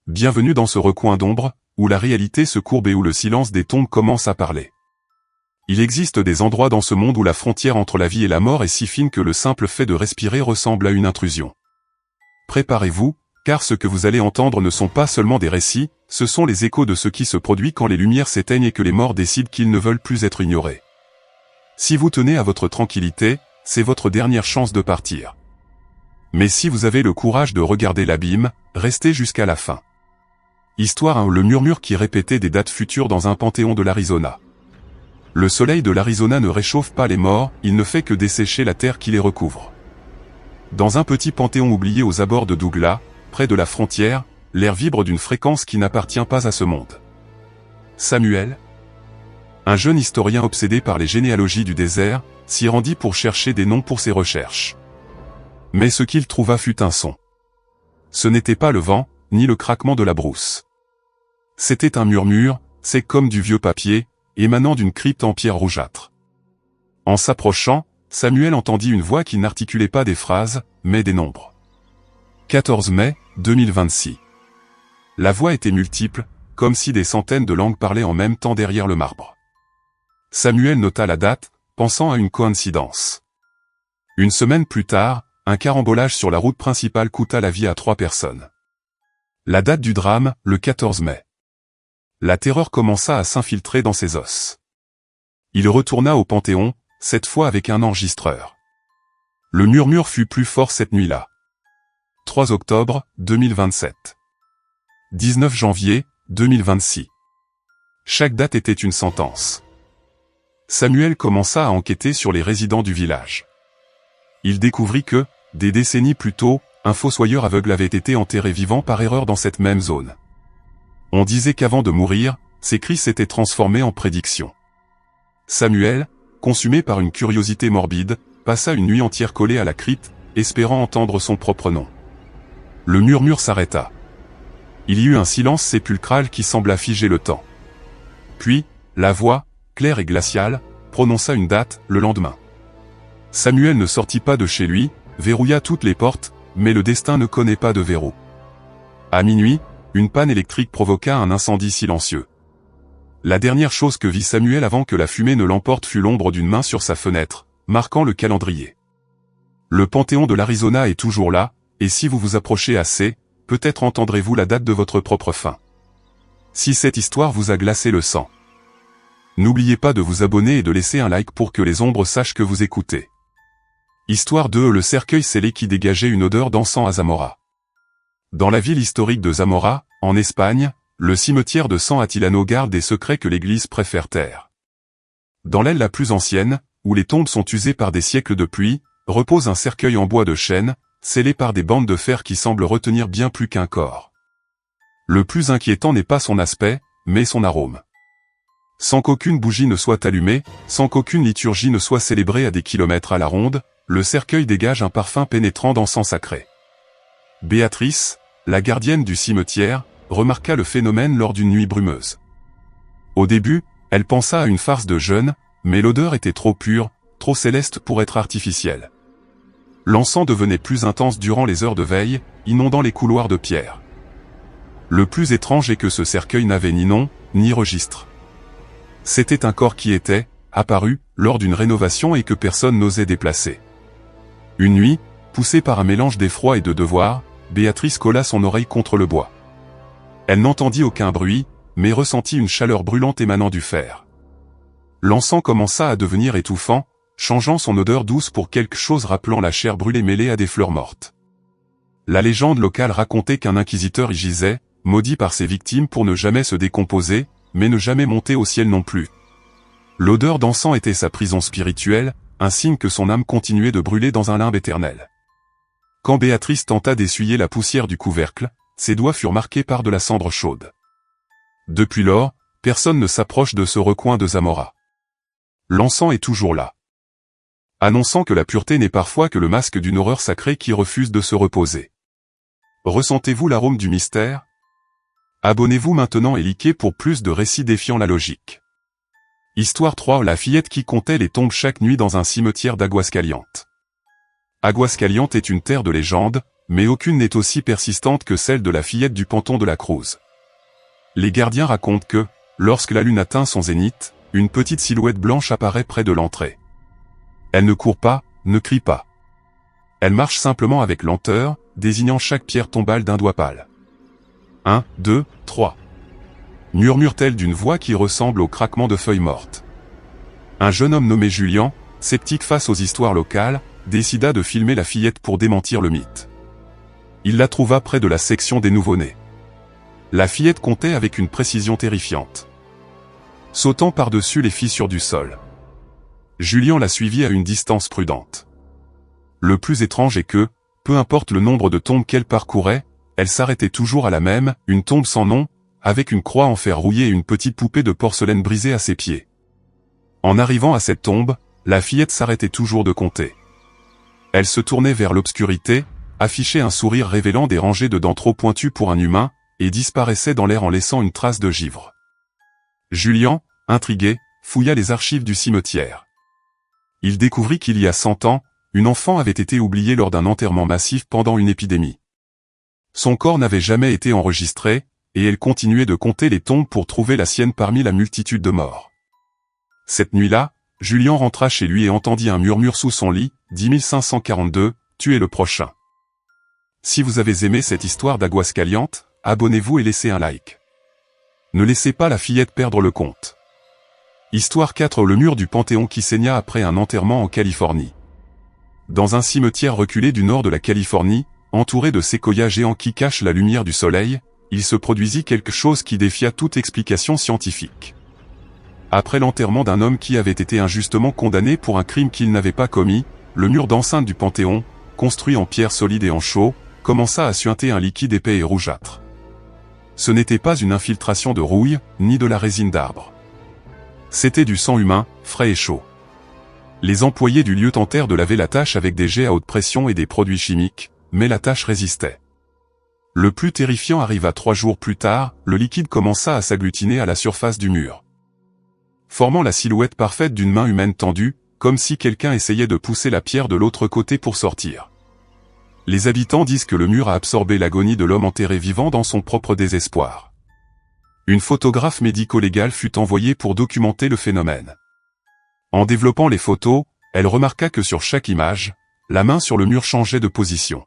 Bienvenue dans ce recoin d'ombre, où la réalité se courbe et où le silence des tombes commence à parler. Il existe des endroits dans ce monde où la frontière entre la vie et la mort est si fine que le simple fait de respirer ressemble à une intrusion. Préparez-vous, car ce que vous allez entendre ne sont pas seulement des récits, ce sont les échos de ce qui se produit quand les lumières s'éteignent et que les morts décident qu'ils ne veulent plus être ignorés. Si vous tenez à votre tranquillité, c'est votre dernière chance de partir. Mais si vous avez le courage de regarder l'abîme, restez jusqu'à la fin. Histoire 1. Le murmure qui répétait des dates futures dans un panthéon de l'Arizona. Le soleil de l'Arizona ne réchauffe pas les morts, il ne fait que dessécher la terre qui les recouvre. Dans un petit panthéon oublié aux abords de Douglas, près de la frontière, l'air vibre d'une fréquence qui n'appartient pas à ce monde. Samuel, un jeune historien obsédé par les généalogies du désert, s'y rendit pour chercher des noms pour ses recherches. Mais ce qu'il trouva fut un son. Ce n'était pas le vent, ni le craquement de la brousse. C'était un murmure, sec comme du vieux papier, émanant d'une crypte en pierre rougeâtre. En s'approchant, Samuel entendit une voix qui n'articulait pas des phrases, mais des nombres. 14 mai, 2026. La voix était multiple, comme si des centaines de langues parlaient en même temps derrière le marbre. Samuel nota la date, pensant à une coïncidence. Une semaine plus tard, un carambolage sur la route principale coûta la vie à 3 personnes. La date du drame, le 14 mai. La terreur commença à s'infiltrer dans ses os. Il retourna au Panthéon, cette fois avec un enregistreur. Le murmure fut plus fort cette nuit-là. 3 octobre, 2027. 19 janvier, 2026. Chaque date était une sentence. Samuel commença à enquêter sur les résidents du village. Il découvrit que, des décennies plus tôt, un fossoyeur aveugle avait été enterré vivant par erreur dans cette même zone. On disait qu'avant de mourir, ses cris s'étaient transformés en prédictions. Samuel, consumé par une curiosité morbide, passa une nuit entière collé à la crypte, espérant entendre son propre nom. Le murmure s'arrêta. Il y eut un silence sépulcral qui sembla figer le temps. Puis, la voix, claire et glaciale, prononça une date, le lendemain. Samuel ne sortit pas de chez lui, verrouilla toutes les portes, mais le destin ne connaît pas de verrou. À minuit, une panne électrique provoqua un incendie silencieux. La dernière chose que vit Samuel avant que la fumée ne l'emporte fut l'ombre d'une main sur sa fenêtre, marquant le calendrier. Le Panthéon de l'Arizona est toujours là, et si vous vous approchez assez, peut-être entendrez-vous la date de votre propre fin. Si cette histoire vous a glacé le sang, n'oubliez pas de vous abonner et de laisser un like pour que les ombres sachent que vous écoutez. Histoire 2. Le cercueil scellé qui dégageait une odeur d'encens à Zamora. Dans la ville historique de Zamora, en Espagne, le cimetière de San Atilano garde des secrets que l'Église préfère taire. Dans l'aile la plus ancienne, où les tombes sont usées par des siècles de pluie, repose un cercueil en bois de chêne, scellé par des bandes de fer qui semblent retenir bien plus qu'un corps. Le plus inquiétant n'est pas son aspect, mais son arôme. Sans qu'aucune bougie ne soit allumée, sans qu'aucune liturgie ne soit célébrée à des kilomètres à la ronde, le cercueil dégage un parfum pénétrant d'encens sacré. Béatrice, la gardienne du cimetière, remarqua le phénomène lors d'une nuit brumeuse. Au début, elle pensa à une farce de jeûne, mais l'odeur était trop pure, trop céleste pour être artificielle. L'encens devenait plus intense durant les heures de veille, inondant les couloirs de pierre. Le plus étrange est que ce cercueil n'avait ni nom, ni registre. C'était un corps qui était, apparu, lors d'une rénovation et que personne n'osait déplacer. Une nuit, poussée par un mélange d'effroi et de devoir, Béatrice colla son oreille contre le bois. Elle n'entendit aucun bruit, mais ressentit une chaleur brûlante émanant du fer. L'encens commença à devenir étouffant, changeant son odeur douce pour quelque chose rappelant la chair brûlée mêlée à des fleurs mortes. La légende locale racontait qu'un inquisiteur y gisait, maudit par ses victimes pour ne jamais se décomposer, mais ne jamais monter au ciel non plus. L'odeur d'encens était sa prison spirituelle, un signe que son âme continuait de brûler dans un limbe éternel. Quand Béatrice tenta d'essuyer la poussière du couvercle, ses doigts furent marqués par de la cendre chaude. Depuis lors, personne ne s'approche de ce recoin de Zamora. L'encens est toujours là, annonçant que la pureté n'est parfois que le masque d'une horreur sacrée qui refuse de se reposer. Ressentez-vous l'arôme du mystère? Abonnez-vous maintenant et likez pour plus de récits défiant la logique. Histoire 3. La fillette qui comptait les tombes chaque nuit dans un cimetière d'Aguascalientes. Aguascalientes est une terre de légende, mais aucune n'est aussi persistante que celle de la fillette du ponton de la Cruz. Les gardiens racontent que, lorsque la lune atteint son zénith, une petite silhouette blanche apparaît près de l'entrée. Elle ne court pas, ne crie pas. Elle marche simplement avec lenteur, désignant chaque pierre tombale d'un doigt pâle. 1, 2, 3. Murmure-t-elle d'une voix qui ressemble au craquement de feuilles mortes. Un jeune homme nommé Julien, sceptique face aux histoires locales, décida de filmer la fillette pour démentir le mythe. Il la trouva près de la section des nouveau-nés. La fillette comptait avec une précision terrifiante, sautant par-dessus les fissures du sol. Julien la suivit à une distance prudente. Le plus étrange est que, peu importe le nombre de tombes qu'elle parcourait, elle s'arrêtait toujours à la même, une tombe sans nom, avec une croix en fer rouillé et une petite poupée de porcelaine brisée à ses pieds. En arrivant à cette tombe, la fillette s'arrêtait toujours de compter. Elle se tournait vers l'obscurité, affichait un sourire révélant des rangées de dents trop pointues pour un humain, et disparaissait dans l'air en laissant une trace de givre. Julien, intrigué, fouilla les archives du cimetière. Il découvrit qu'il y a 100 ans, une enfant avait été oubliée lors d'un enterrement massif pendant une épidémie. Son corps n'avait jamais été enregistré, et elle continuait de compter les tombes pour trouver la sienne parmi la multitude de morts. Cette nuit-là, Julien rentra chez lui et entendit un murmure sous son lit, 10542, tu es le prochain. Si vous avez aimé cette histoire d'Aguascalientes, abonnez-vous et laissez un like. Ne laissez pas la fillette perdre le compte. Histoire 4. Le mur du Panthéon qui saigna après un enterrement en Californie. Dans un cimetière reculé du nord de la Californie, entouré de séquoias géants qui cachent la lumière du soleil, il se produisit quelque chose qui défia toute explication scientifique. Après l'enterrement d'un homme qui avait été injustement condamné pour un crime qu'il n'avait pas commis, le mur d'enceinte du Panthéon, construit en pierre solide et en chaux, commença à suinter un liquide épais et rougeâtre. Ce n'était pas une infiltration de rouille, ni de la résine d'arbre. C'était du sang humain, frais et chaud. Les employés du lieu tentèrent de laver la tâche avec des jets à haute pression et des produits chimiques, mais la tâche résistait. Le plus terrifiant arriva 3 jours plus tard, le liquide commença à s'agglutiner à la surface du mur, formant la silhouette parfaite d'une main humaine tendue, comme si quelqu'un essayait de pousser la pierre de l'autre côté pour sortir. Les habitants disent que le mur a absorbé l'agonie de l'homme enterré vivant dans son propre désespoir. Une photographe médico-légale fut envoyée pour documenter le phénomène. En développant les photos, elle remarqua que sur chaque image, la main sur le mur changeait de position.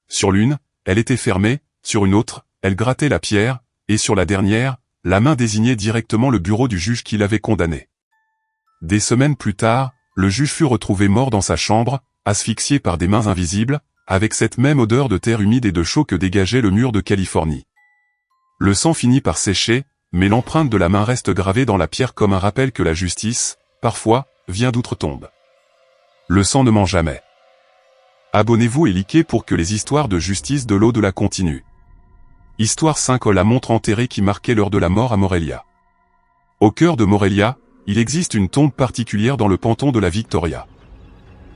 Sur l'une, elle était fermée, sur une autre, elle grattait la pierre, et sur la dernière, la main désignait directement le bureau du juge qui l'avait condamné. Des semaines plus tard, le juge fut retrouvé mort dans sa chambre, asphyxié par des mains invisibles, avec cette même odeur de terre humide et de chaux que dégageait le mur de Californie. Le sang finit par sécher, mais l'empreinte de la main reste gravée dans la pierre comme un rappel que la justice, parfois, vient d'outre-tombe. Le sang ne ment jamais. Abonnez-vous et likez pour que les histoires de justice de l'au-delà continuent. Histoire 5. La montre enterrée qui marquait l'heure de la mort à Morelia. Au cœur de Morelia, il existe une tombe particulière dans le ponton de la Victoria.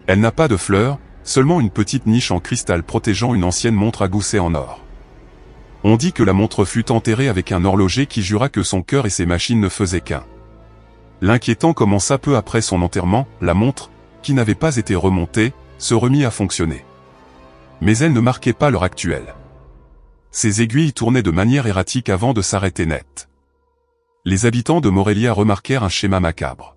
Elle n'a pas de fleurs, seulement une petite niche en cristal protégeant une ancienne montre à gousset en or. On dit que la montre fut enterrée avec un horloger qui jura que son cœur et ses machines ne faisaient qu'un. L'inquiétant commença peu après son enterrement, la montre, qui n'avait pas été remontée, se remit à fonctionner. Mais elle ne marquait pas l'heure actuelle. Ses aiguilles tournaient de manière erratique avant de s'arrêter net. Les habitants de Morelia remarquèrent un schéma macabre.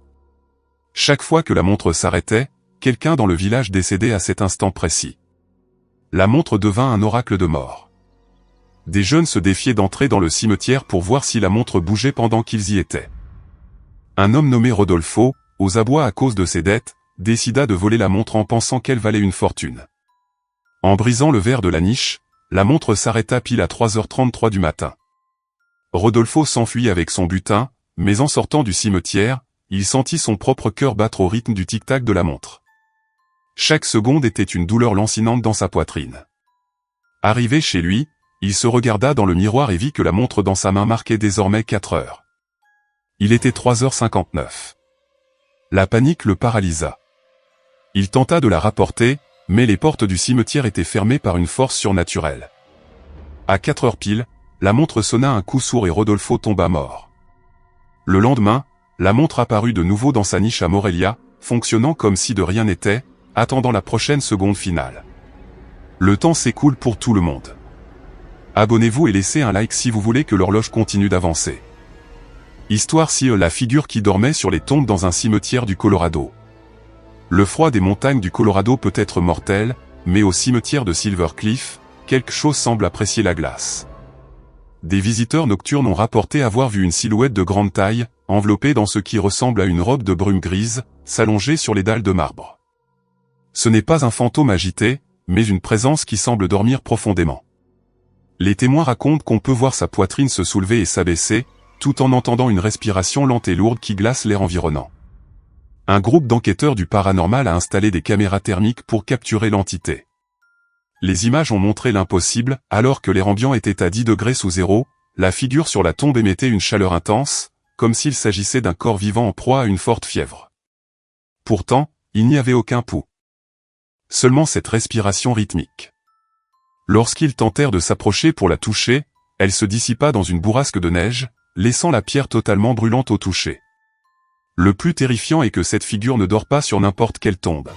Chaque fois que la montre s'arrêtait, quelqu'un dans le village décédait à cet instant précis. La montre devint un oracle de mort. Des jeunes se défiaient d'entrer dans le cimetière pour voir si la montre bougeait pendant qu'ils y étaient. Un homme nommé Rodolfo, aux abois à cause de ses dettes, décida de voler la montre en pensant qu'elle valait une fortune. En brisant le verre de la niche, la montre s'arrêta pile à 3h33 du matin. Rodolfo s'enfuit avec son butin, mais en sortant du cimetière, il sentit son propre cœur battre au rythme du tic-tac de la montre. Chaque seconde était une douleur lancinante dans sa poitrine. Arrivé chez lui, il se regarda dans le miroir et vit que la montre dans sa main marquait désormais 4 heures. Il était 3h59. La panique le paralysa. Il tenta de la rapporter, mais les portes du cimetière étaient fermées par une force surnaturelle. À 4 heures pile, la montre sonna un coup sourd et Rodolfo tomba mort. Le lendemain, la montre apparut de nouveau dans sa niche à Morelia, fonctionnant comme si de rien n'était, attendant la prochaine seconde finale. Le temps s'écoule pour tout le monde. Abonnez-vous et laissez un like si vous voulez que l'horloge continue d'avancer. Histoire ci la figure qui dormait sur les tombes dans un cimetière du Colorado. Le froid des montagnes du Colorado peut être mortel, mais au cimetière de Silver Cliff, quelque chose semble apprécier la glace. Des visiteurs nocturnes ont rapporté avoir vu une silhouette de grande taille, enveloppée dans ce qui ressemble à une robe de brume grise, s'allonger sur les dalles de marbre. Ce n'est pas un fantôme agité, mais une présence qui semble dormir profondément. Les témoins racontent qu'on peut voir sa poitrine se soulever et s'abaisser, tout en entendant une respiration lente et lourde qui glace l'air environnant. Un groupe d'enquêteurs du paranormal a installé des caméras thermiques pour capturer l'entité. Les images ont montré l'impossible, alors que l'air ambiant était à 10 degrés sous zéro, la figure sur la tombe émettait une chaleur intense, comme s'il s'agissait d'un corps vivant en proie à une forte fièvre. Pourtant, il n'y avait aucun pouls. Seulement cette respiration rythmique. Lorsqu'ils tentèrent de s'approcher pour la toucher, elle se dissipa dans une bourrasque de neige, laissant la pierre totalement brûlante au toucher. Le plus terrifiant est que cette figure ne dort pas sur n'importe quelle tombe.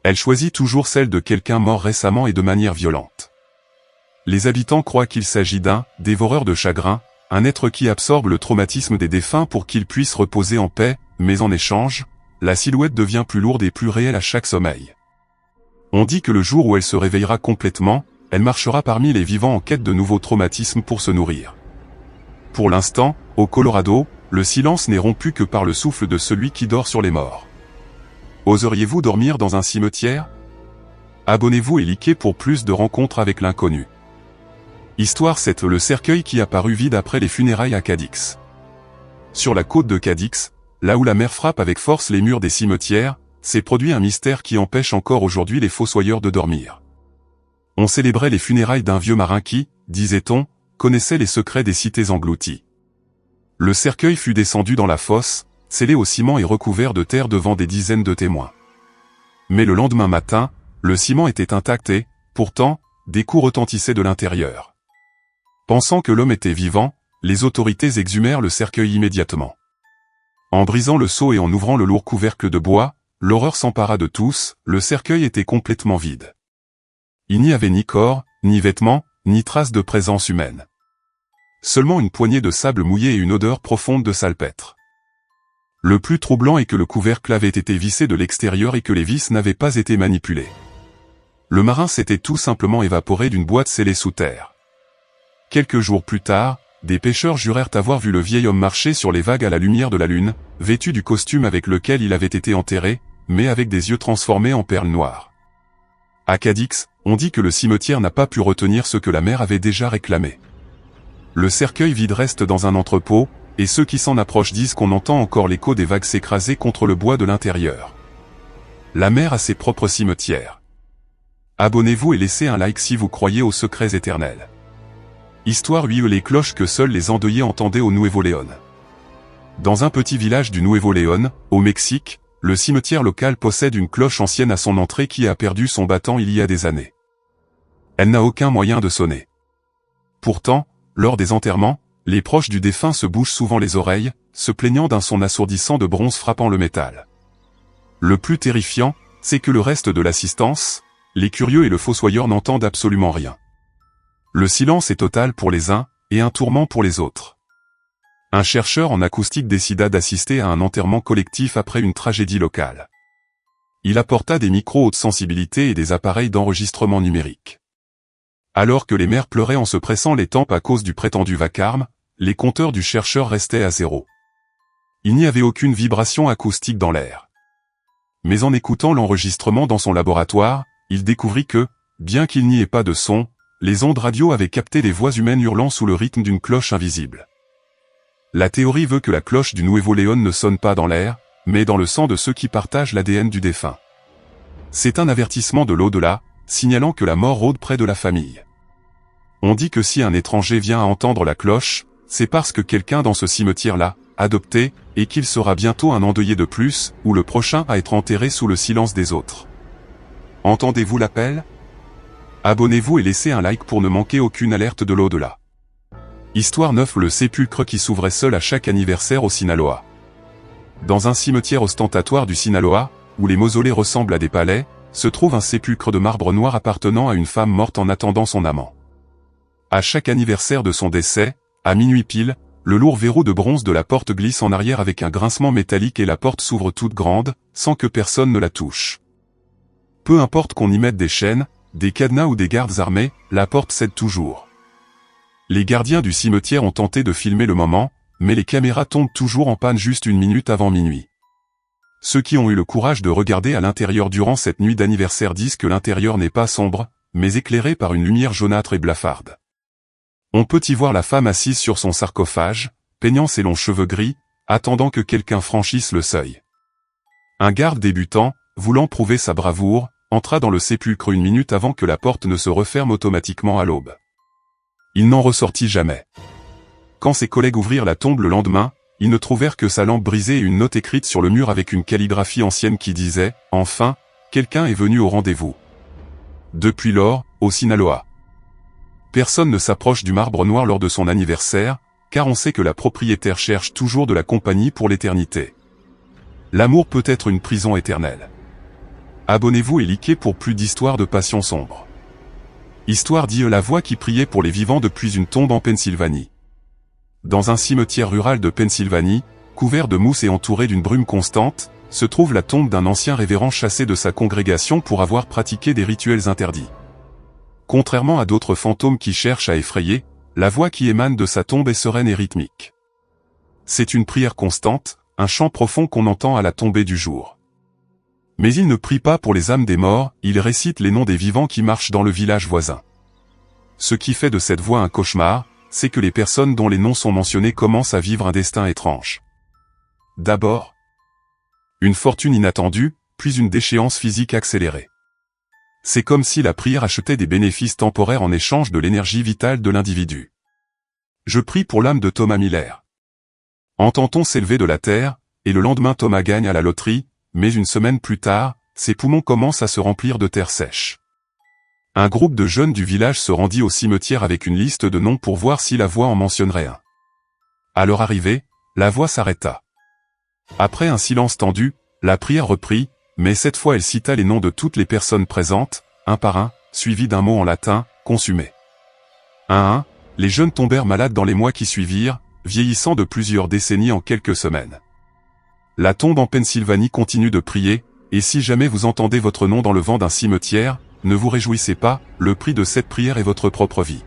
Elle choisit toujours celle de quelqu'un mort récemment et de manière violente. Les habitants croient qu'il s'agit d'un dévoreur de chagrin, un être qui absorbe le traumatisme des défunts pour qu'ils puissent reposer en paix, mais en échange, la silhouette devient plus lourde et plus réelle à chaque sommeil. On dit que le jour où elle se réveillera complètement, elle marchera parmi les vivants en quête de nouveaux traumatismes pour se nourrir. Pour l'instant, au Colorado, le silence n'est rompu que par le souffle de celui qui dort sur les morts. Oseriez-vous dormir dans un cimetière? Abonnez-vous et likez pour plus de rencontres avec l'inconnu. Histoire 7 le cercueil qui apparut vide après les funérailles à Cadix. Sur la côte de Cadix, là où la mer frappe avec force les murs des cimetières, s'est produit un mystère qui empêche encore aujourd'hui les fossoyeurs de dormir. On célébrait les funérailles d'un vieux marin qui, disait-on, connaissait les secrets des cités englouties. Le cercueil fut descendu dans la fosse, scellé au ciment et recouvert de terre devant des dizaines de témoins. Mais le lendemain matin, le ciment était intact et, pourtant, des coups retentissaient de l'intérieur. Pensant que l'homme était vivant, les autorités exhumèrent le cercueil immédiatement. En brisant le seau et en ouvrant le lourd couvercle de bois, l'horreur s'empara de tous, le cercueil était complètement vide. Il n'y avait ni corps, ni vêtements, ni traces de présence humaine. Seulement une poignée de sable mouillé et une odeur profonde de salpêtre. Le plus troublant est que le couvercle avait été vissé de l'extérieur et que les vis n'avaient pas été manipulées. Le marin s'était tout simplement évaporé d'une boîte scellée sous terre. Quelques jours plus tard, des pêcheurs jurèrent avoir vu le vieil homme marcher sur les vagues à la lumière de la lune, vêtu du costume avec lequel il avait été enterré, mais avec des yeux transformés en perles noires. À Cadix, on dit que le cimetière n'a pas pu retenir ce que la mer avait déjà réclamé. Le cercueil vide reste dans un entrepôt, et ceux qui s'en approchent disent qu'on entend encore l'écho des vagues s'écraser contre le bois de l'intérieur. La mer a ses propres cimetières. Abonnez-vous et laissez un like si vous croyez aux secrets éternels. Histoire 8 les cloches que seuls les endeuillés entendaient au Nuevo León. Dans un petit village du Nuevo León, au Mexique, le cimetière local possède une cloche ancienne à son entrée qui a perdu son battant il y a des années. Elle n'a aucun moyen de sonner. Pourtant, lors des enterrements, les proches du défunt se bouchent souvent les oreilles, se plaignant d'un son assourdissant de bronze frappant le métal. Le plus terrifiant, c'est que le reste de l'assistance, les curieux et le fossoyeur n'entendent absolument rien. Le silence est total pour les uns, et un tourment pour les autres. Un chercheur en acoustique décida d'assister à un enterrement collectif après une tragédie locale. Il apporta des micros haute sensibilité et des appareils d'enregistrement numérique. Alors que les mères pleuraient en se pressant les tempes à cause du prétendu vacarme, les compteurs du chercheur restaient à zéro. Il n'y avait aucune vibration acoustique dans l'air. Mais en écoutant l'enregistrement dans son laboratoire, il découvrit que, bien qu'il n'y ait pas de son, les ondes radio avaient capté les voix humaines hurlant sous le rythme d'une cloche invisible. La théorie veut que la cloche du Nuevo León ne sonne pas dans l'air, mais dans le sang de ceux qui partagent l'ADN du défunt. C'est un avertissement de l'au-delà, signalant que la mort rôde près de la famille. On dit que si un étranger vient à entendre la cloche, c'est parce que quelqu'un dans ce cimetière-là, adopté, et qu'il sera bientôt un endeuillé de plus, ou le prochain à être enterré sous le silence des autres. Entendez-vous l'appel? Abonnez-vous et laissez un like pour ne manquer aucune alerte de l'au-delà. Histoire 9 le sépulcre qui s'ouvrait seul à chaque anniversaire au Sinaloa. Dans un cimetière ostentatoire du Sinaloa, où les mausolées ressemblent à des palais, se trouve un sépulcre de marbre noir appartenant à une femme morte en attendant son amant. À chaque anniversaire de son décès, à minuit pile, le lourd verrou de bronze de la porte glisse en arrière avec un grincement métallique et la porte s'ouvre toute grande, sans que personne ne la touche. Peu importe qu'on y mette des chaînes, des cadenas ou des gardes armés, la porte cède toujours. Les gardiens du cimetière ont tenté de filmer le moment, mais les caméras tombent toujours en panne juste une minute avant minuit. Ceux qui ont eu le courage de regarder à l'intérieur durant cette nuit d'anniversaire disent que l'intérieur n'est pas sombre, mais éclairé par une lumière jaunâtre et blafarde. On peut y voir la femme assise sur son sarcophage, peignant ses longs cheveux gris, attendant que quelqu'un franchisse le seuil. Un garde débutant, voulant prouver sa bravoure, entra dans le sépulcre une minute avant que la porte ne se referme automatiquement à l'aube. Il n'en ressortit jamais. Quand ses collègues ouvrirent la tombe le lendemain, ils ne trouvèrent que sa lampe brisée et une note écrite sur le mur avec une calligraphie ancienne qui disait « Enfin, quelqu'un est venu au rendez-vous ». Depuis lors, au Sinaloa. Personne ne s'approche du marbre noir lors de son anniversaire, car on sait que la propriétaire cherche toujours de la compagnie pour l'éternité. L'amour peut être une prison éternelle. Abonnez-vous et likez pour plus d'histoires de passion sombre. Histoire dit la voix qui priait pour les vivants depuis une tombe en Pennsylvanie. Dans un cimetière rural de Pennsylvanie, couvert de mousse et entouré d'une brume constante, se trouve la tombe d'un ancien révérend chassé de sa congrégation pour avoir pratiqué des rituels interdits. Contrairement à d'autres fantômes qui cherchent à effrayer, la voix qui émane de sa tombe est sereine et rythmique. C'est une prière constante, un chant profond qu'on entend à la tombée du jour. Mais il ne prie pas pour les âmes des morts, il récite les noms des vivants qui marchent dans le village voisin. Ce qui fait de cette voix un cauchemar, c'est que les personnes dont les noms sont mentionnés commencent à vivre un destin étrange. D'abord, une fortune inattendue, puis une déchéance physique accélérée. C'est comme si la prière achetait des bénéfices temporaires en échange de l'énergie vitale de l'individu. Je prie pour l'âme de Thomas Miller. Entend-on s'élever de la terre, et le lendemain Thomas gagne à la loterie, mais une semaine plus tard, ses poumons commencent à se remplir de terre sèche. Un groupe de jeunes du village se rendit au cimetière avec une liste de noms pour voir si la voix en mentionnerait un. À leur arrivée, la voix s'arrêta. Après un silence tendu, la prière reprit, mais cette fois elle cita les noms de toutes les personnes présentes, un par un, suivi d'un mot en latin, consumé. Un à un, les jeunes tombèrent malades dans les mois qui suivirent, vieillissant de plusieurs décennies en quelques semaines. La tombe en Pennsylvanie continue de prier, et si jamais vous entendez votre nom dans le vent d'un cimetière, ne vous réjouissez pas, le prix de cette prière est votre propre vie.